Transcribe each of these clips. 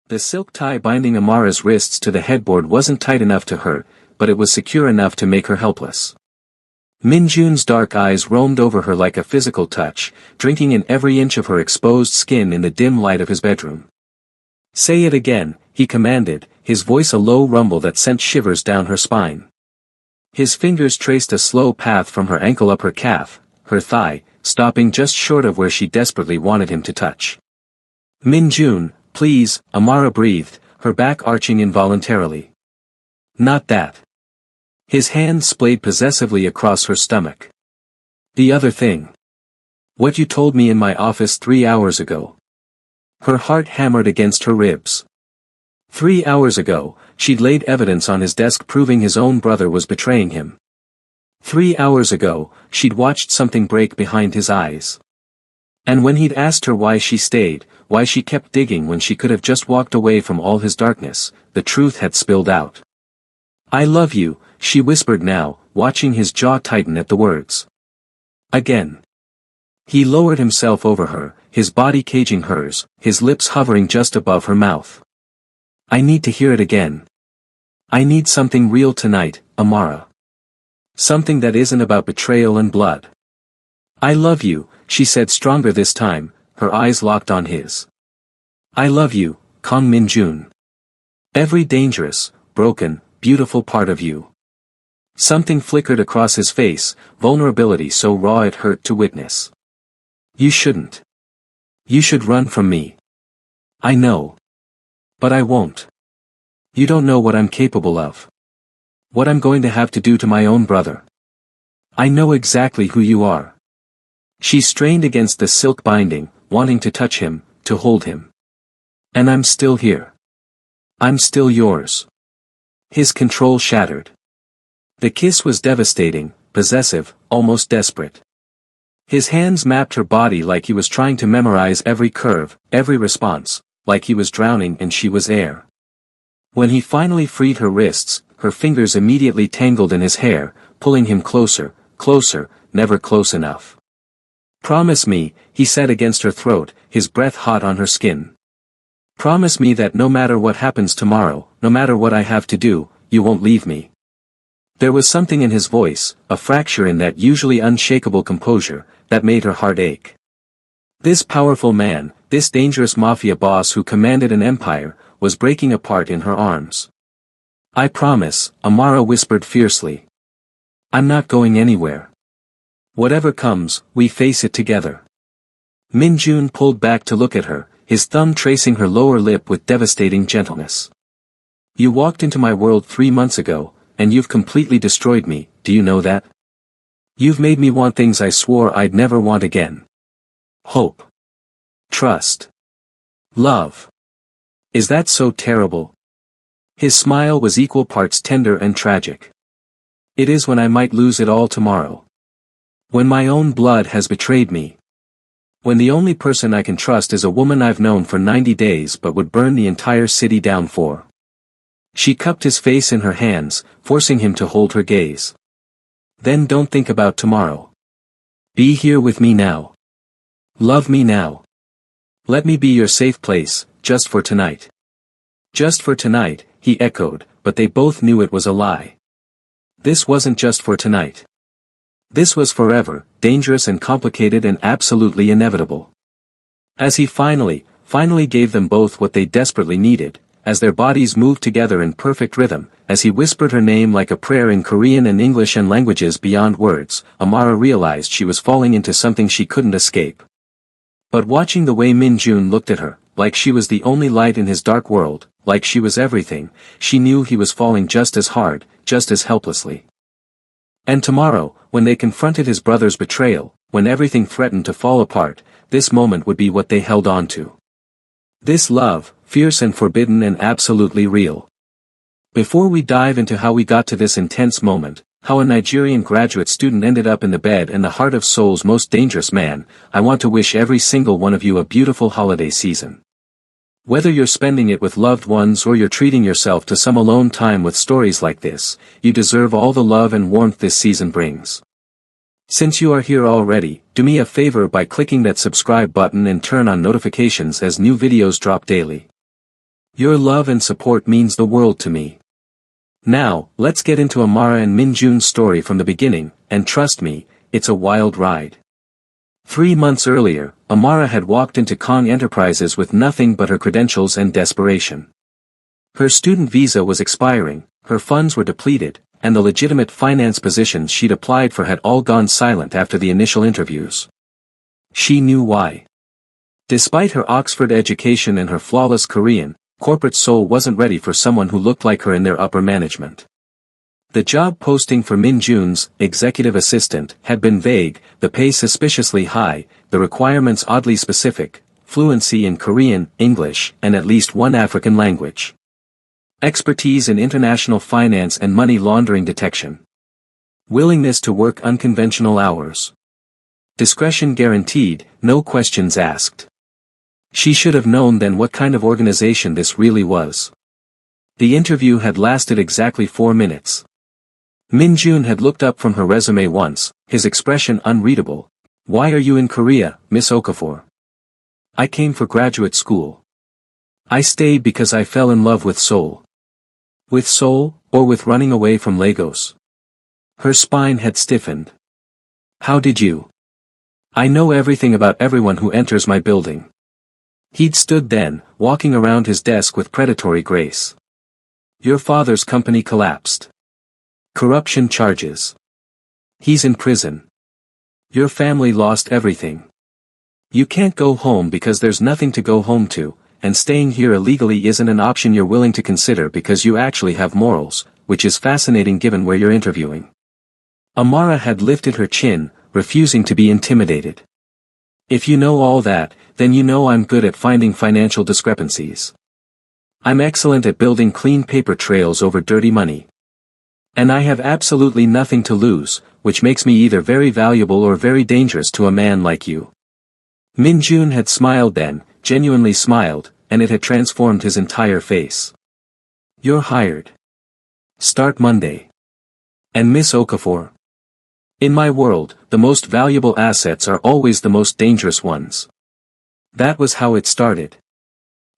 The silk tie binding Amara's wrists to the headboard wasn't tight enough to hurt, but it was secure enough to make her helpless. Minjun's dark eyes roamed over her like a physical touch, drinking in every inch of her exposed skin in the dim light of his bedroom. "Say it again," he commanded, his voice a low rumble that sent shivers down her spine. His fingers traced a slow path from her ankle up her calf, her thigh, stopping just short of where she desperately wanted him to touch. "Minjun, please," Amara breathed, her back arching involuntarily. "Not that." His hand splayed possessively across her stomach. "The other thing. What you told me in my office 3 hours ago." Her heart hammered against her ribs. 3 hours ago, she'd laid evidence on his desk proving his own brother was betraying him. 3 hours ago, she'd watched something break behind his eyes. And when he'd asked her why she stayed, why she kept digging when she could have just walked away from all his darkness, the truth had spilled out. "I love you," she whispered now, watching his jaw tighten at the words. Again. He lowered himself over her, his body caging hers, his lips hovering just above her mouth. "I need to hear it again. I need something real tonight, Amara. Something that isn't about betrayal and blood." "I love you," she said stronger this time, her eyes locked on his. "I love you, Kang Minjun. Every dangerous, broken, beautiful part of you." Something flickered across his face, vulnerability so raw it hurt to witness. "You shouldn't. You should run from me. I know. But I won't. You don't know what I'm capable of. What I'm going to have to do to my own brother. I know exactly who you are." She strained against the silk binding, wanting to touch him, to hold him. "And I'm still here. I'm still yours." His control shattered. The kiss was devastating, possessive, almost desperate. His hands mapped her body like he was trying to memorize every curve, every response, like he was drowning and she was air. When he finally freed her wrists, her fingers immediately tangled in his hair, pulling him closer, closer, never close enough. "Promise me," he said against her throat, his breath hot on her skin. "Promise me that no matter what happens tomorrow, no matter what I have to do, you won't leave me." There was something in his voice, a fracture in that usually unshakable composure, that made her heart ache. This powerful man, this dangerous mafia boss who commanded an empire, was breaking apart in her arms. "I promise," Amara whispered fiercely. "I'm not going anywhere. Whatever comes, we face it together." Minjun pulled back to look at her, his thumb tracing her lower lip with devastating gentleness. "You walked into my world 3 months ago, and you've completely destroyed me, do you know that? You've made me want things I swore I'd never want again. Hope. Trust. Love. Is that so terrible?" His smile was equal parts tender and tragic. "It is when I might lose it all tomorrow. When my own blood has betrayed me. When the only person I can trust is a woman I've known for 90 days but would burn the entire city down for." She cupped his face in her hands, forcing him to hold her gaze. "Then don't think about tomorrow. Be here with me now. Love me now. Let me be your safe place, just for tonight." "Just for tonight," he echoed, but they both knew it was a lie. This wasn't just for tonight. This was forever, dangerous and complicated and absolutely inevitable. As he finally gave them both what they desperately needed, as their bodies moved together in perfect rhythm, as he whispered her name like a prayer in Korean and English and languages beyond words, Amara realized she was falling into something she couldn't escape. But watching the way Minjun looked at her, like she was the only light in his dark world, like she was everything, she knew he was falling just as hard, just as helplessly. And tomorrow, when they confronted his brother's betrayal, when everything threatened to fall apart, this moment would be what they held on to. This love, fierce and forbidden and absolutely real. Before we dive into how we got to this intense moment, how a Nigerian graduate student ended up in the bed and the heart of Seoul's most dangerous man, I want to wish every single one of you a beautiful holiday season. Whether you're spending it with loved ones or you're treating yourself to some alone time with stories like this, you deserve all the love and warmth this season brings. Since you are here already, do me a favor by clicking that subscribe button and turn on notifications as new videos drop daily. Your love and support means the world to me. Now, let's get into Amara and Minjun's story from the beginning, and trust me, it's a wild ride. 3 months earlier, Amara had walked into Kong Enterprises with nothing but her credentials and desperation. Her student visa was expiring, her funds were depleted, and the legitimate finance positions she'd applied for had all gone silent after the initial interviews. She knew why. Despite her Oxford education and her flawless Korean, corporate soul wasn't ready for someone who looked like her in their upper management. The job posting for Minjun's executive assistant had been vague, the pay suspiciously high, the requirements oddly specific, fluency in Korean, English, and at least one African language. Expertise in international finance and money laundering detection. Willingness to work unconventional hours. Discretion guaranteed, no questions asked. She should have known then what kind of organization this really was. The interview had lasted exactly 4 minutes. Minjun had looked up from her resume once, his expression unreadable. Why are you in Korea, Miss Okafor? I came for graduate school. I stayed because I fell in love with Seoul. With Seoul, or with running away from Lagos? Her spine had stiffened. How did you? I know everything about everyone who enters my building. He'd stood then, walking around his desk with predatory grace. Your father's company collapsed. Corruption charges. He's in prison. Your family lost everything. You can't go home because there's nothing to go home to, and staying here illegally isn't an option you're willing to consider because you actually have morals, which is fascinating given where you're interviewing. Amara had lifted her chin, refusing to be intimidated. If you know all that, then you know I'm good at finding financial discrepancies. I'm excellent at building clean paper trails over dirty money. And I have absolutely nothing to lose, which makes me either very valuable or very dangerous to a man like you. Minjun had smiled then, genuinely smiled, and it had transformed his entire face. You're hired. Start Monday. And Miss Okafor? In my world, the most valuable assets are always the most dangerous ones. That was how it started.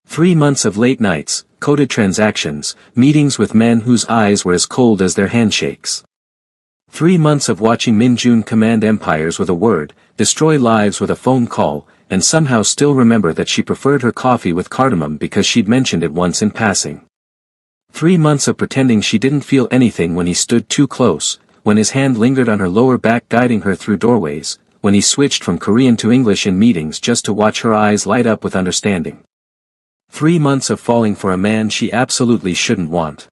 3 months of late nights, coded transactions, meetings with men whose eyes were as cold as their handshakes. 3 months of watching Minjun command empires with a word, destroy lives with a phone call, and somehow still remember that she preferred her coffee with cardamom because she'd mentioned it once in passing. 3 months of pretending she didn't feel anything when he stood too close, when his hand lingered on her lower back guiding her through doorways, when he switched from Korean to English in meetings just to watch her eyes light up with understanding. 3 months of falling for a man she absolutely shouldn't want.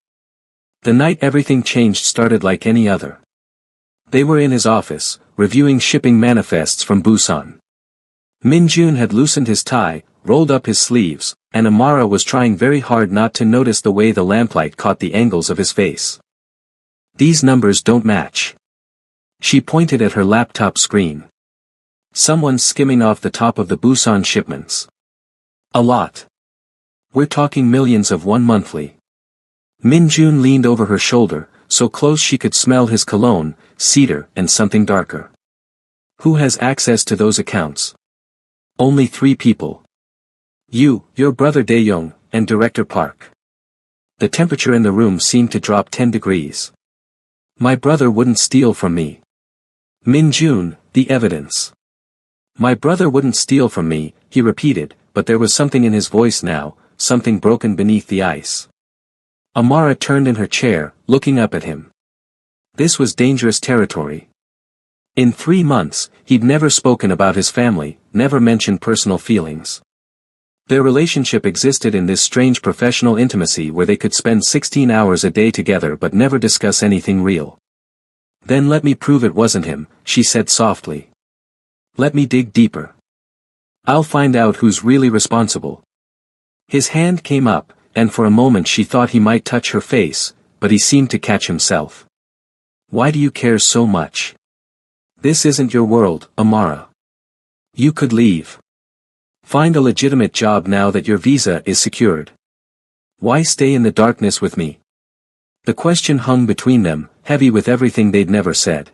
The night everything changed started like any other. They were in his office, reviewing shipping manifests from Busan. Minjun had loosened his tie, rolled up his sleeves, and Amara was trying very hard not to notice the way the lamplight caught the angles of his face. These numbers don't match. She pointed at her laptop screen. Someone's skimming off the top of the Busan shipments. A lot. We're talking millions of one monthly. Minjun leaned over her shoulder, so close she could smell his cologne, cedar, and something darker. Who has access to those accounts? Only 3 people. You, your brother Dae-young, and Director Park. The temperature in the room seemed to drop 10 degrees. My brother wouldn't steal from me. Minjun, the evidence. My brother wouldn't steal from me, he repeated, but there was something in his voice now, something broken beneath the ice. Amara turned in her chair, looking up at him. This was dangerous territory. In 3 months, he'd never spoken about his family, never mentioned personal feelings. Their relationship existed in this strange professional intimacy where they could spend 16 hours a day together but never discuss anything real. Then let me prove it wasn't him, she said softly. Let me dig deeper. I'll find out who's really responsible. His hand came up, and for a moment she thought he might touch her face, but he seemed to catch himself. Why do you care so much? This isn't your world, Amara. You could leave. Find a legitimate job now that your visa is secured. Why stay in the darkness with me? The question hung between them, heavy with everything they'd never said.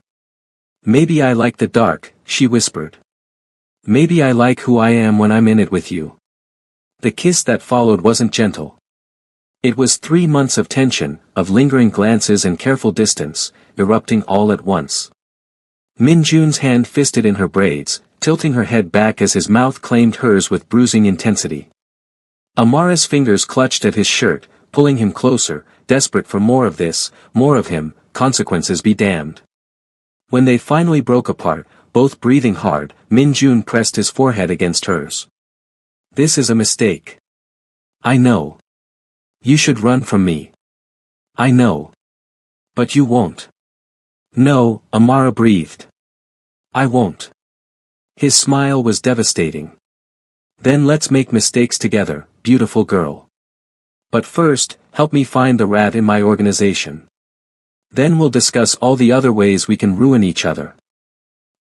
Maybe I like the dark, she whispered. Maybe I like who I am when I'm in it with you. The kiss that followed wasn't gentle. It was 3 months of tension, of lingering glances and careful distance, erupting all at once. Min Jun's hand fisted in her braids, tilting her head back as his mouth claimed hers with bruising intensity. Amara's fingers clutched at his shirt, pulling him closer, desperate for more of this, more of him, consequences be damned. When they finally broke apart, both breathing hard, Min Jun pressed his forehead against hers. This is a mistake. I know. You should run from me. I know. But you won't. No, Amara breathed. I won't. His smile was devastating. Then let's make mistakes together, beautiful girl. But first, help me find the rat in my organization. Then we'll discuss all the other ways we can ruin each other.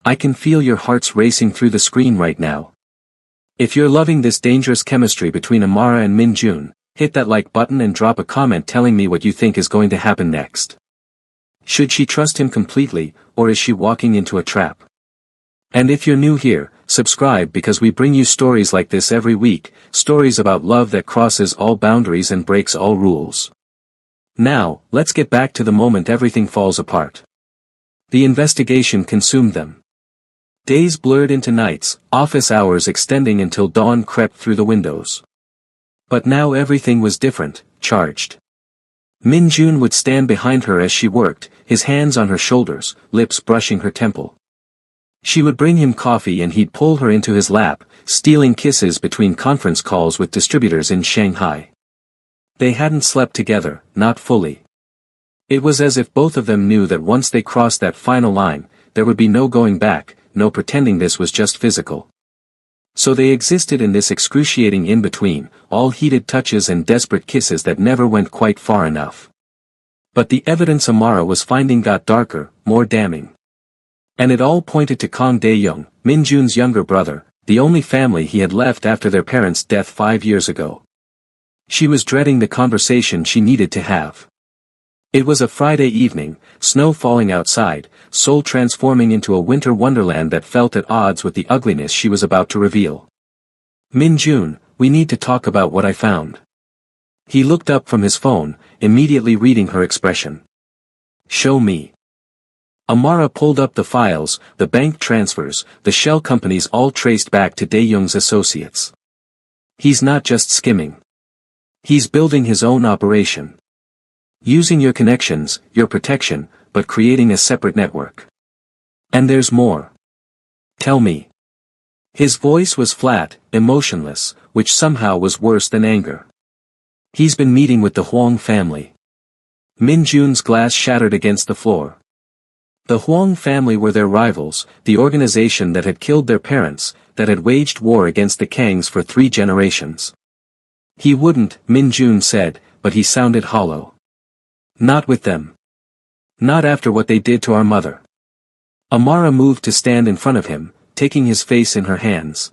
I can feel your hearts racing through the screen right now. If you're loving this dangerous chemistry between Amara and Min Jun, hit that like button and drop a comment telling me what you think is going to happen next. Should she trust him completely, or is she walking into a trap? And if you're new here, subscribe because we bring you stories like this every week, stories about love that crosses all boundaries and breaks all rules. Now, let's get back to the moment everything falls apart. The investigation consumed them. Days blurred into nights, office hours extending until dawn crept through the windows. But now everything was different, charged. Min Jun would stand behind her as she worked, his hands on her shoulders, lips brushing her temple. She would bring him coffee and he'd pull her into his lap, stealing kisses between conference calls with distributors in Shanghai. They hadn't slept together, not fully. It was as if both of them knew that once they crossed that final line, there would be no going back, no pretending this was just physical. So they existed in this excruciating in-between, all heated touches and desperate kisses that never went quite far enough. But the evidence Amara was finding got darker, more damning. And it all pointed to Kang Dae-young, Min Jun's younger brother, the only family he had left after their parents' death 5 years ago. She was dreading the conversation she needed to have. It was a Friday evening, snow falling outside, Seoul transforming into a winter wonderland that felt at odds with the ugliness she was about to reveal. Min Jun, we need to talk about what I found. He looked up from his phone, immediately reading her expression. Show me. Amara pulled up the files, the bank transfers, the shell companies all traced back to Dae-young's associates. He's not just skimming. He's building his own operation. Using your connections, your protection, but creating a separate network. And there's more. Tell me. His voice was flat, emotionless, which somehow was worse than anger. He's been meeting with the Huang family. Min Jun's glass shattered against the floor. The Huang family were their rivals, the organization that had killed their parents, that had waged war against the Kangs for 3 generations. He wouldn't, Min Jun said, but he sounded hollow. Not with them. Not after what they did to our mother. Amara moved to stand in front of him, taking his face in her hands.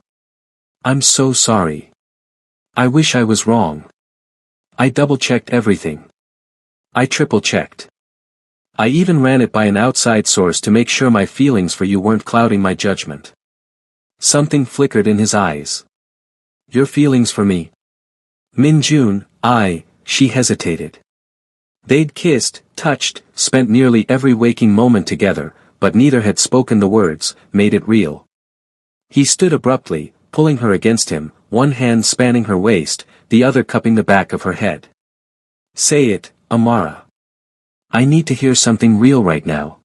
I'm so sorry. I wish I was wrong. I double-checked everything. I triple-checked. I even ran it by an outside source to make sure my feelings for you weren't clouding my judgment. Something flickered in his eyes. Your feelings for me? Min Jun, she hesitated. They'd kissed, touched, spent nearly every waking moment together, but neither had spoken the words, made it real. He stood abruptly, pulling her against him, one hand spanning her waist, the other cupping the back of her head. Say it, Amara. I need to hear something real right now.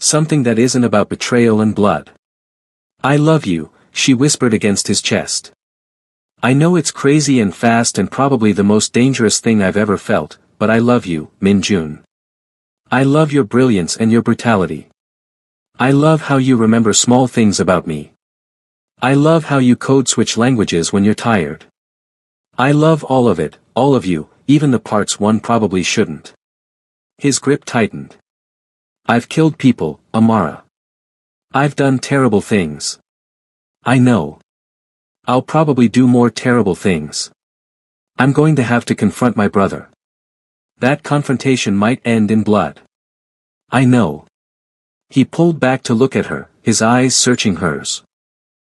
Something that isn't about betrayal and blood. I love you, she whispered against his chest. I know it's crazy and fast and probably the most dangerous thing I've ever felt, but I love you, Min Jun. I love your brilliance and your brutality. I love how you remember small things about me. I love how you code switch languages when you're tired. I love all of it, all of you, even the parts one probably shouldn't. His grip tightened. I've killed people, Amara. I've done terrible things. I know. I'll probably do more terrible things. I'm going to have to confront my brother. That confrontation might end in blood. I know. He pulled back to look at her, his eyes searching hers.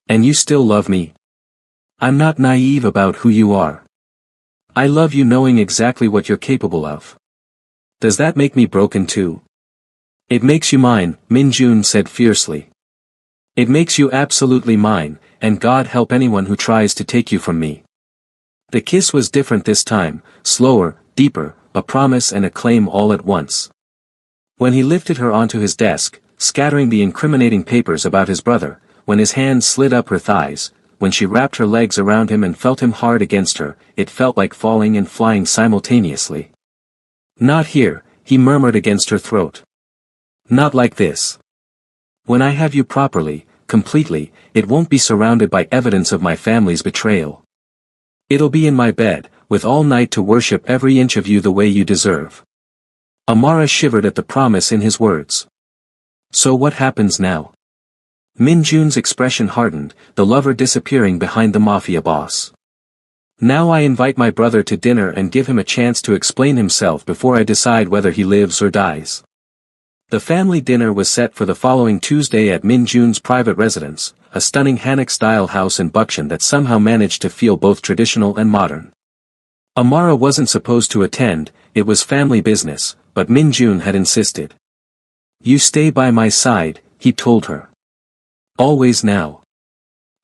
And you still love me? I'm not naive about who you are. I love you knowing exactly what you're capable of. Does that make me broken too? It makes you mine, Min-jun said fiercely. It makes you absolutely mine, and God help anyone who tries to take you from me. The kiss was different this time, slower, deeper, a promise and a claim all at once. When he lifted her onto his desk, scattering the incriminating papers about his brother, when his hands slid up her thighs, when she wrapped her legs around him and felt him hard against her, it felt like falling and flying simultaneously. Not here, he murmured against her throat. Not like this. When I have you properly, completely, it won't be surrounded by evidence of my family's betrayal. It'll be in my bed, with all night to worship every inch of you the way you deserve. Amara shivered at the promise in his words. So what happens now? Min-jun's expression hardened, the lover disappearing behind the Mafia boss. Now I invite my brother to dinner and give him a chance to explain himself before I decide whether he lives or dies. The family dinner was set for the following Tuesday at Min-jun's private residence, a stunning Hanok-style house in Bukshan that somehow managed to feel both traditional and modern. Amara wasn't supposed to attend, it was family business, but Min-jun had insisted. You stay by my side, he told her. Always now.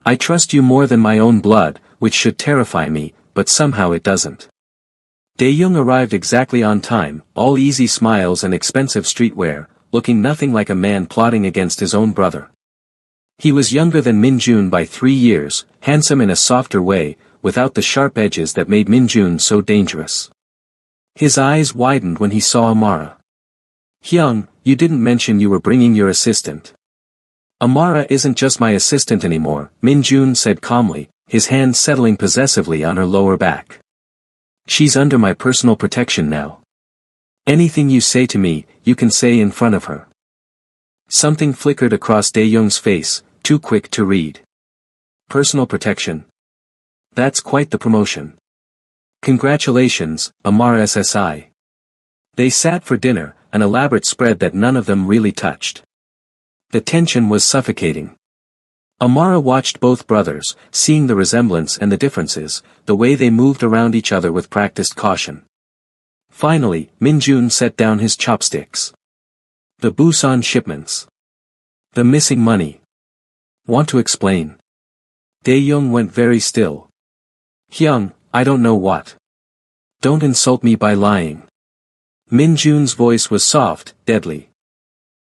I trust you more than my own blood, which should terrify me, but somehow it doesn't. Dae-young arrived exactly on time, all easy smiles and expensive streetwear, looking nothing like a man plotting against his own brother. He was younger than Min-jun by 3 years, handsome in a softer way, without the sharp edges that made Min-jun so dangerous. His eyes widened when he saw Amara. Hyung, you didn't mention you were bringing your assistant. Amara isn't just my assistant anymore, Min-jun said calmly, his hand settling possessively on her lower back. She's under my personal protection now. Anything you say to me, you can say in front of her. Something flickered across Dae-young's face, too quick to read. Personal protection. That's quite the promotion. Congratulations, Amara SSI. They sat for dinner, an elaborate spread that none of them really touched. The tension was suffocating. Amara watched both brothers, seeing the resemblance and the differences, the way they moved around each other with practiced caution. Finally, Min-jun set down his chopsticks. The Busan shipments. The missing money. Want to explain? Dae-young went very still. Hyung, I don't know what. Don't insult me by lying. Min-jun's voice was soft, deadly.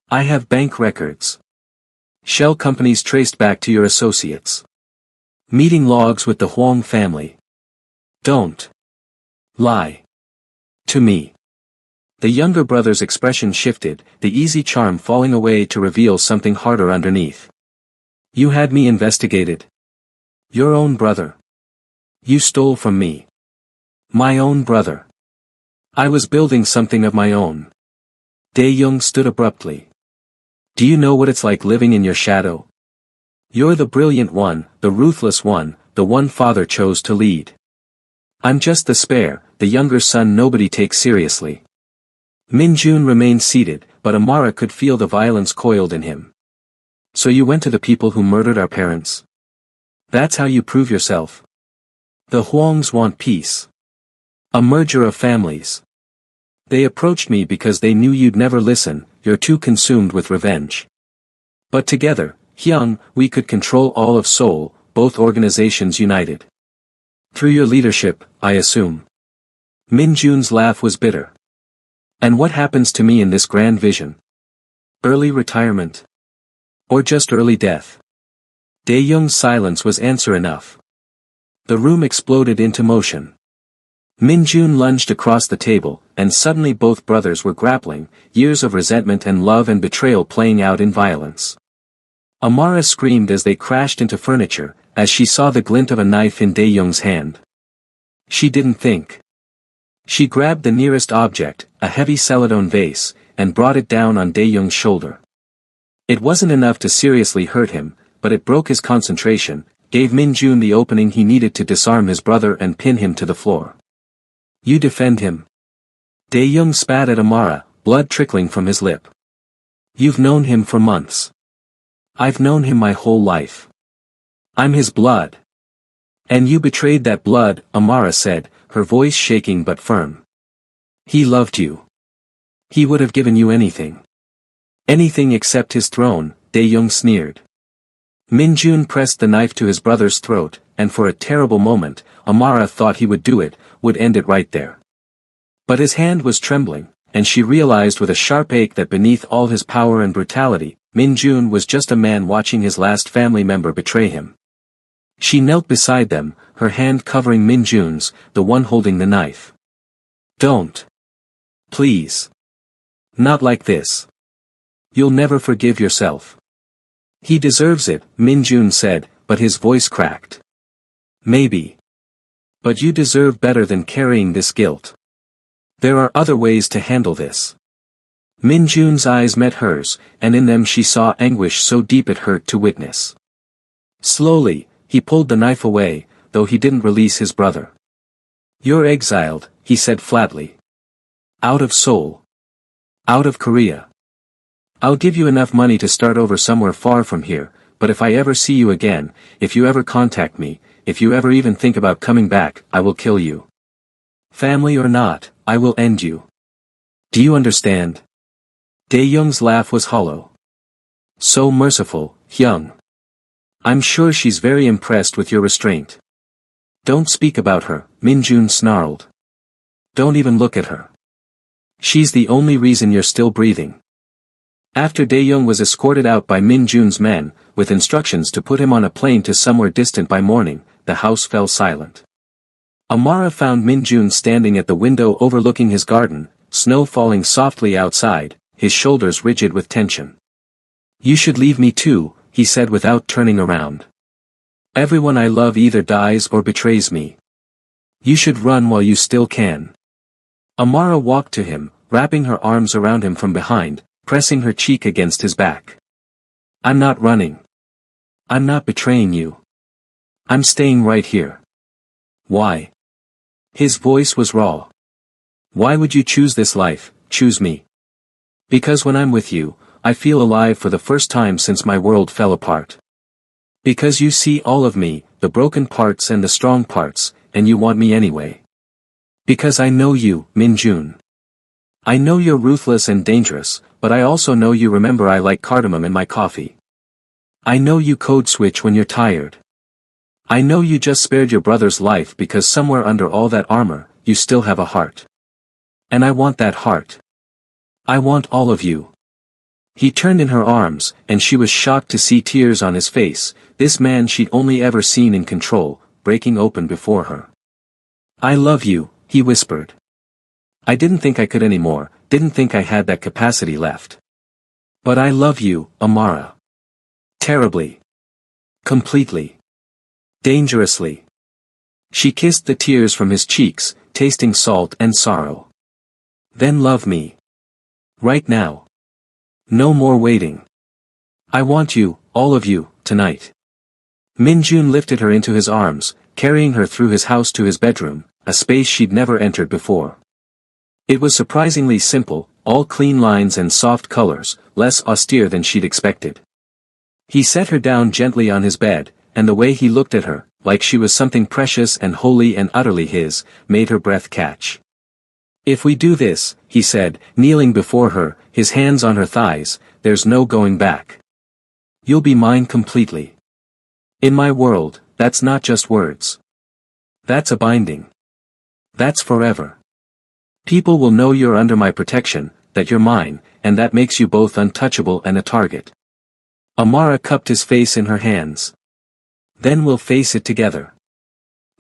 I have bank records. Shell companies traced back to your associates. Meeting logs with the Huang family. Don't lie to me. The younger brother's expression shifted, the easy charm falling away to reveal something harder underneath. You had me investigated. Your own brother. You stole from me. My own brother. I was building something of my own. Dae-young stood abruptly. Do you know what it's like living in your shadow? You're the brilliant one, the ruthless one, the one father chose to lead. I'm just the spare, the younger son nobody takes seriously. Min-jun remained seated, but Amara could feel the violence coiled in him. So you went to the people who murdered our parents? That's how you prove yourself? The Huangs want peace. A merger of families. They approached me because they knew you'd never listen, you're too consumed with revenge. But together, Hyung, we could control all of Seoul, both organizations united. Through your leadership, I assume. Min-jun's laugh was bitter. And what happens to me in this grand vision? Early retirement? Or just early death? Dae-young's silence was answer enough. The room exploded into motion. Min-jun lunged across the table, and suddenly both brothers were grappling, years of resentment and love and betrayal playing out in violence. Amara screamed as they crashed into furniture, as she saw the glint of a knife in Dae-young's hand. She didn't think. She grabbed the nearest object, a heavy celadone vase, and brought it down on Dae-young's shoulder. It wasn't enough to seriously hurt him, but it broke his concentration, gave Min-jun the opening he needed to disarm his brother and pin him to the floor. You defend him. Dae-young spat at Amara, blood trickling from his lip. You've known him for months. I've known him my whole life. I'm his blood. And you betrayed that blood, Amara said, her voice shaking but firm. He loved you. He would have given you anything. Anything except his throne, Dae-young sneered. Min-jun pressed the knife to his brother's throat, and for a terrible moment, Amara thought he would do it, would end it right there. But his hand was trembling, and she realized with a sharp ache that beneath all his power and brutality, Min-jun was just a man watching his last family member betray him. She knelt beside them, her hand covering Min-jun's, the one holding the knife. Don't. Please. Not like this. You'll never forgive yourself. He deserves it, Min-jun said, but his voice cracked. Maybe. But you deserve better than carrying this guilt. There are other ways to handle this. Min-jun's eyes met hers, and in them she saw anguish so deep it hurt to witness. Slowly, he pulled the knife away, though he didn't release his brother. You're exiled, he said flatly. Out of Seoul. Out of Korea. I'll give you enough money to start over somewhere far from here, but if I ever see you again, if you ever contact me, if you ever even think about coming back, I will kill you. Family or not, I will end you. Do you understand? Dae-young's laugh was hollow. So merciful, Hyung. I'm sure she's very impressed with your restraint. Don't speak about her, Min-jun snarled. Don't even look at her. She's the only reason you're still breathing. After Dae-young was escorted out by Min-jun's men, with instructions to put him on a plane to somewhere distant by morning, the house fell silent. Amara found Min-jun standing at the window overlooking his garden, snow falling softly outside, his shoulders rigid with tension. You should leave me too, he said without turning around. Everyone I love either dies or betrays me. You should run while you still can. Amara walked to him, wrapping her arms around him from behind, pressing her cheek against his back. I'm not running. I'm not betraying you. I'm staying right here. Why? His voice was raw. Why would you choose this life, choose me? Because when I'm with you, I feel alive for the first time since my world fell apart. Because you see all of me, the broken parts and the strong parts, and you want me anyway. Because I know you, Min-jun. I know you're ruthless and dangerous, but I also know you remember I like cardamom in my coffee. I know you code switch when you're tired. I know you just spared your brother's life because somewhere under all that armor, you still have a heart. And I want that heart. I want all of you. He turned in her arms, and she was shocked to see tears on his face, this man she'd only ever seen in control, breaking open before her. I love you, he whispered. I didn't think I could anymore, didn't think I had that capacity left. But I love you, Amara. Terribly. Completely. Dangerously. She kissed the tears from his cheeks, tasting salt and sorrow. Then love me. Right now. No more waiting. I want you, all of you, tonight. Min-jun lifted her into his arms, carrying her through his house to his bedroom, a space she'd never entered before. It was surprisingly simple, all clean lines and soft colors, less austere than she'd expected. He set her down gently on his bed, and the way he looked at her, like she was something precious and holy and utterly his, made her breath catch. If we do this, he said, kneeling before her, his hands on her thighs, there's no going back. You'll be mine completely. In my world, that's not just words. That's a binding. That's forever. People will know you're under my protection, that you're mine, and that makes you both untouchable and a target. Amara cupped his face in her hands. Then we'll face it together.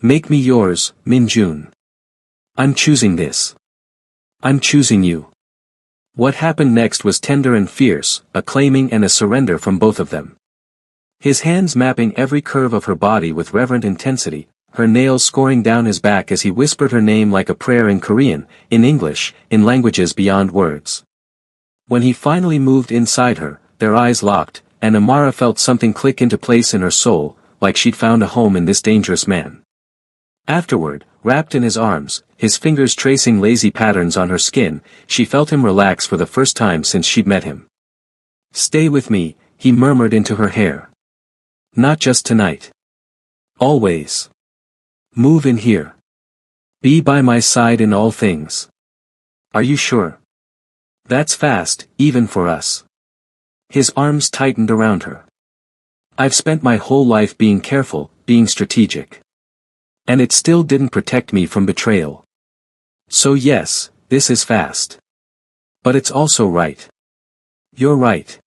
Make me yours, Min-jun. I'm choosing this. I'm choosing you. What happened next was tender and fierce, a claiming and a surrender from both of them. His hands mapping every curve of her body with reverent intensity, her nails scoring down his back as he whispered her name like a prayer in Korean, in English, in languages beyond words. When he finally moved inside her, their eyes locked, and Amara felt something click into place in her soul, like she'd found a home in this dangerous man. Afterward, wrapped in his arms, his fingers tracing lazy patterns on her skin, she felt him relax for the first time since she'd met him. Stay with me, he murmured into her hair. Not just tonight. Always. Move in here. Be by my side in all things. Are you sure? That's fast, even for us. His arms tightened around her. I've spent my whole life being careful, being strategic. And it still didn't protect me from betrayal. So yes, this is fast. But it's also right. You're right.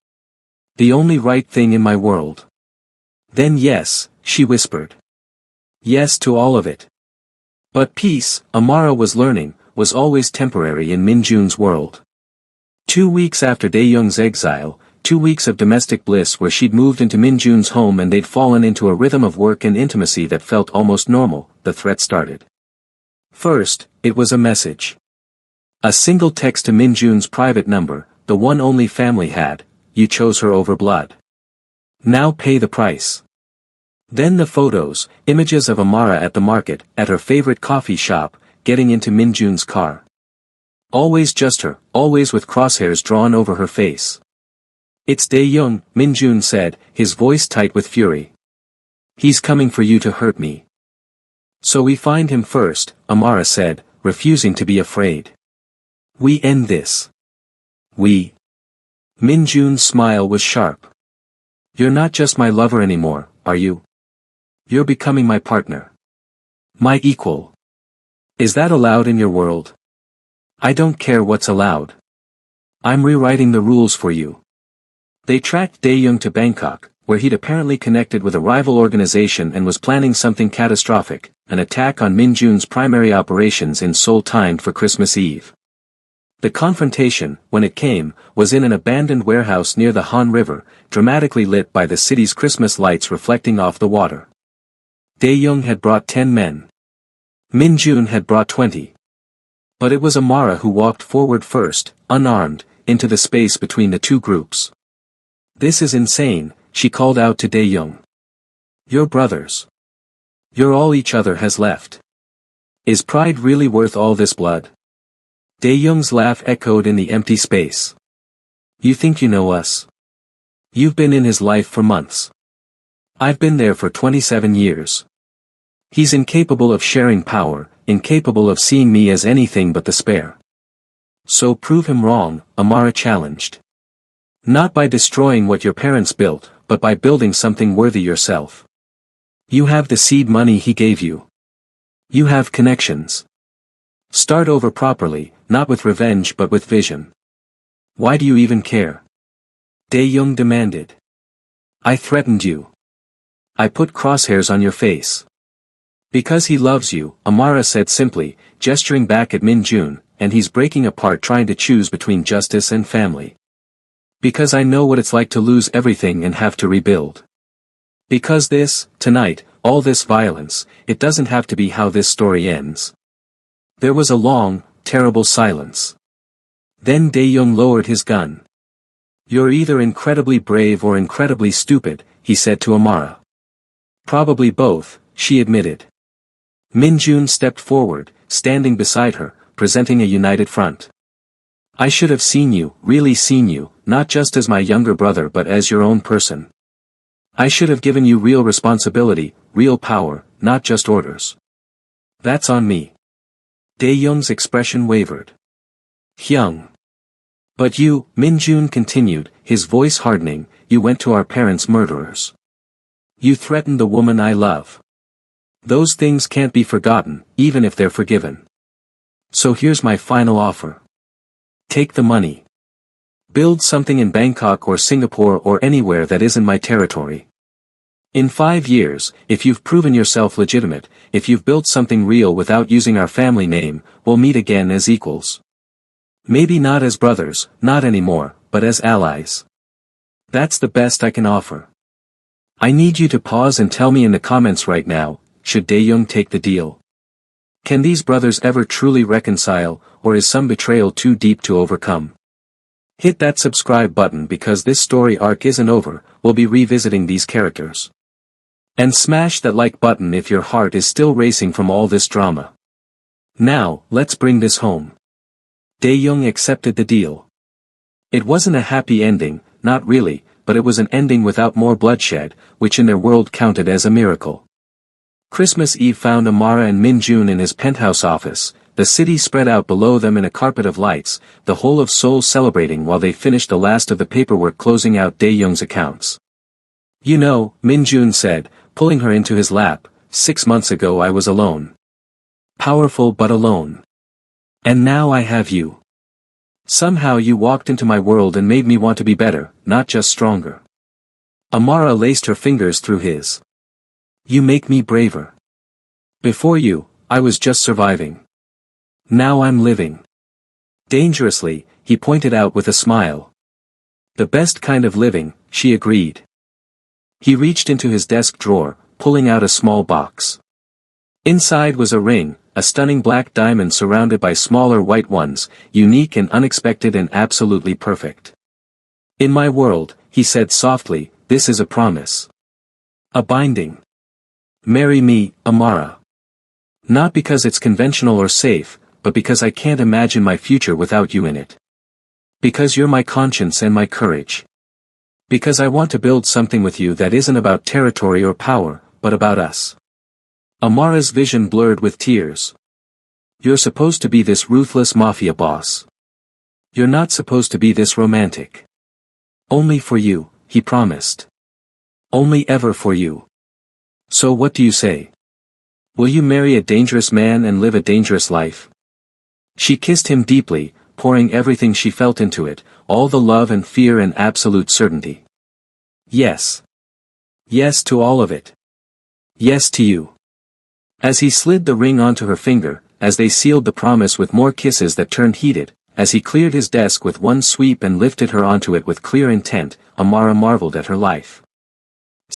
The only right thing in my world. Then yes, she whispered. Yes to all of it. But peace, Amara was learning, was always temporary in Minjun's world. 2 weeks after Dae-young's exile, 2 weeks of domestic bliss where she'd moved into Minjun's home and they'd fallen into a rhythm of work and intimacy that felt almost normal, the threat started. First, it was a message. A single text to Minjun's private number, the one only family had, you chose her over blood. Now pay the price. Then the photos, images of Amara at the market, at her favorite coffee shop, getting into Minjun's car. Always just her, always with crosshairs drawn over her face. It's Dae-young, Minjun said, his voice tight with fury. He's coming for you to hurt me. So we find him first, Amara said, refusing to be afraid. We end this. We. Minjun's smile was sharp. You're not just my lover anymore, are you? You're becoming my partner. My equal. Is that allowed in your world? I don't care what's allowed. I'm rewriting the rules for you. They tracked Dae-young to Bangkok, where he'd apparently connected with a rival organization and was planning something catastrophic, an attack on Minjun's primary operations in Seoul timed for Christmas Eve. The confrontation, when it came, was in an abandoned warehouse near the Han River, dramatically lit by the city's Christmas lights reflecting off the water. Dae-young had brought 10 men. Minjun had brought 20. But it was Amara who walked forward first, unarmed, into the space between the two groups. This is insane, she called out to Dae-young. You're brothers. You're all each other has left. Is pride really worth all this blood? Dae-young's laugh echoed in the empty space. You think you know us? You've been in his life for months. I've been there for 27 years. He's incapable of sharing power, incapable of seeing me as anything but the spare. So prove him wrong, Amara challenged. Not by destroying what your parents built, but by building something worthy yourself. You have the seed money he gave you. You have connections. Start over properly, not with revenge but with vision. Why do you even care? Dae-young demanded. I threatened you. I put crosshairs on your face. Because he loves you, Amara said simply, gesturing back at Minjun, and he's breaking apart trying to choose between justice and family. Because I know what it's like to lose everything and have to rebuild. Because this, tonight, all this violence, it doesn't have to be how this story ends. There was a long, terrible silence. Then Dae-young lowered his gun. You're either incredibly brave or incredibly stupid, he said to Amara. Probably both, she admitted. Minjun stepped forward, standing beside her, presenting a united front. I should have seen you, really seen you, not just as my younger brother but as your own person. I should have given you real responsibility, real power, not just orders. That's on me. Dae-young's expression wavered. Hyung. But you, Minjun continued, his voice hardening, you went to our parents' murderers. You threatened the woman I love. Those things can't be forgotten, even if they're forgiven. So here's my final offer. Take the money. Build something in Bangkok or Singapore or anywhere that isn't my territory. In 5 years, if you've proven yourself legitimate, if you've built something real without using our family name, we'll meet again as equals. Maybe not as brothers, not anymore, but as allies. That's the best I can offer. I need you to pause and tell me in the comments right now, should Dae-young take the deal? Can these brothers ever truly reconcile, or is some betrayal too deep to overcome? Hit that subscribe button because this story arc isn't over, we'll be revisiting these characters. And smash that like button if your heart is still racing from all this drama. Now, let's bring this home. Dae-young accepted the deal. It wasn't a happy ending, not really, but it was an ending without more bloodshed, which in their world counted as a miracle. Christmas Eve found Amara and Min Jun in his penthouse office, the city spread out below them in a carpet of lights, the whole of Seoul celebrating while they finished the last of the paperwork closing out Dae-young's accounts. You know, Min Jun said, pulling her into his lap, 6 months ago I was alone. Powerful but alone. And now I have you. Somehow you walked into my world and made me want to be better, not just stronger. Amara laced her fingers through his. You make me braver. Before you, I was just surviving. Now I'm living. Dangerously, he pointed out with a smile. The best kind of living, she agreed. He reached into his desk drawer, pulling out a small box. Inside was a ring, a stunning black diamond surrounded by smaller white ones, unique and unexpected and absolutely perfect. In my world, he said softly, this is a promise. A binding. Marry me, Amara. Not because it's conventional or safe, but because I can't imagine my future without you in it. Because you're my conscience and my courage. Because I want to build something with you that isn't about territory or power, but about us. Amara's vision blurred with tears. You're supposed to be this ruthless mafia boss. You're not supposed to be this romantic. Only for you, he promised. Only ever for you. So what do you say? Will you marry a dangerous man and live a dangerous life? She kissed him deeply, pouring everything she felt into it, all the love and fear and absolute certainty. Yes. Yes to all of it. Yes to you. As he slid the ring onto her finger, as they sealed the promise with more kisses that turned heated, as he cleared his desk with one sweep and lifted her onto it with clear intent, Amara marveled at her life.